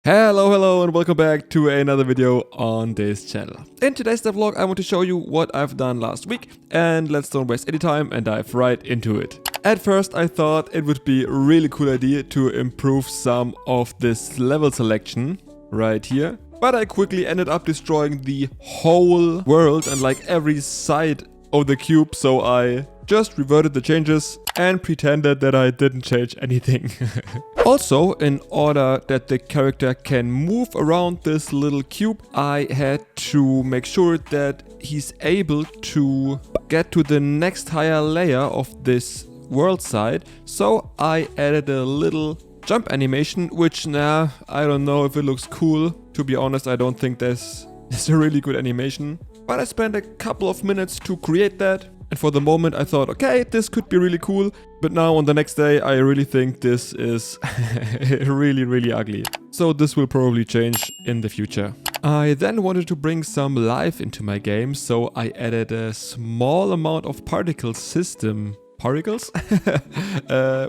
Hello and welcome back to another video on this channel. In today's devlog I want to show you what I've done last week, and let's don't waste any time and dive right into it. At first I thought it would be a really cool idea to improve some of this level selection right here, but I quickly ended up destroying the whole world and like every side of the cube, so I just reverted the changes and pretended that I didn't change anything. Also, in order that the character can move around this little cube, I had to make sure that he's able to get to the next higher layer of this world side. So I added a little jump animation, which I don't know if it looks cool. To be honest, I don't think this is a really good animation. But I spent a couple of minutes to create that. And for the moment I thought, okay, this could be really cool. But now on the next day, I really think this is really ugly. So this will probably change in the future. I then wanted to bring some life into my game. So I added a small amount of particle system. Particles?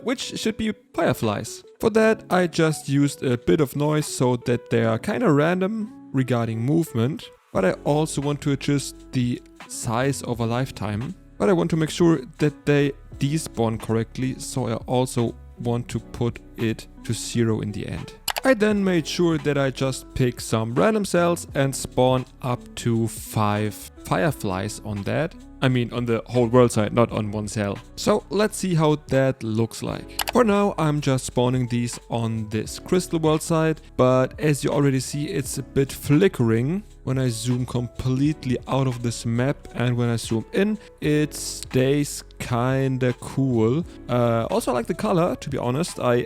Which should be fireflies. For that, I just used a bit of noise so that they are kind of random regarding movement. But I also want to adjust the size over lifetime. But I want to make sure that they despawn correctly, so I also want to put it to 0 in the end. I then made sure that I just pick some random cells and spawn up to 5 fireflies on that. I mean on the whole world side, not on one cell. So let's see how that looks like. For now I'm just spawning these on this crystal world side, but as you already see, it's a bit flickering when I zoom completely out of this map, and when I zoom in it stays kinda cool. Also I like the color, to be honest. I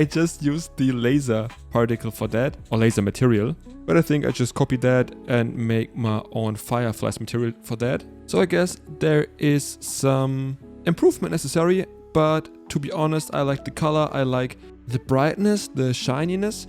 just used the laser particle for that, or laser material. But I think I just copied that and make my own fireflies material for that. So I guess there is some improvement necessary, but to be honest, I like the color, I like the brightness, the shininess.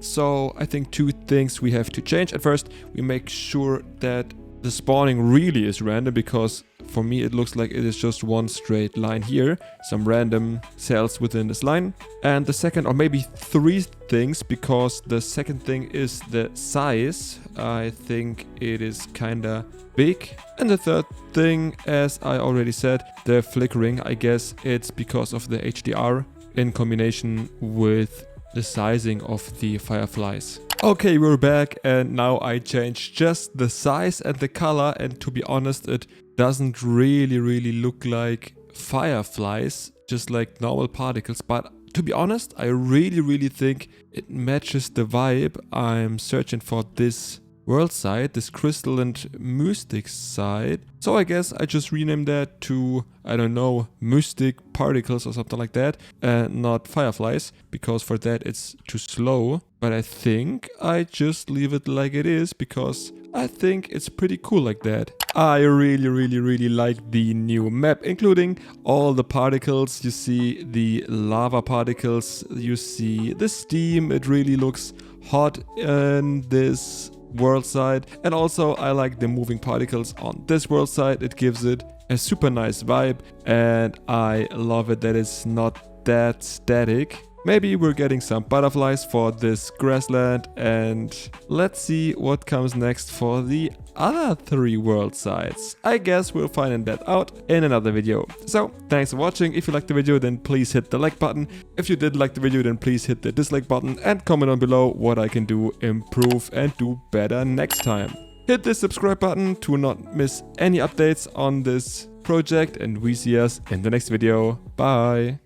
So I think two things we have to change. At first, we make sure that the spawning really is random, because for me it looks like it is just one straight line here, some random cells within this line. And the second, or maybe three things, because the second thing is the size. I think it is kinda big. And the third thing, as I already said, the flickering. I guess it's because of the HDR in combination with the sizing of the fireflies. Okay, we're back, and now I changed just the size and the color, and to be honest, it doesn't really look like fireflies, just like normal particles. But to be honest, I really think it matches the vibe I'm searching for this world side, this crystal and mystic side. So I guess I just renamed that to, I don't know, mystic particles or something like that, and not fireflies, because for that it's too slow. But I think I just leave it like it is, because I think it's pretty cool like that. I really like the new map, including all the particles. You see the lava particles, you see the steam. It really looks hot in this world side, and also I like the moving particles on this world side. It gives it a super nice vibe, and I love it that it's not that static. Maybe we're getting some butterflies for this grassland, and let's see what comes next for the other 3 world sides. I guess we'll find that out in another video. So thanks for watching. If you liked the video, then please hit the like button. If you didn't like the video, then please hit the dislike button, and comment down below what I can do, improve and do better next time. Hit the subscribe button to not miss any updates on this project, and we see us in the next video. Bye!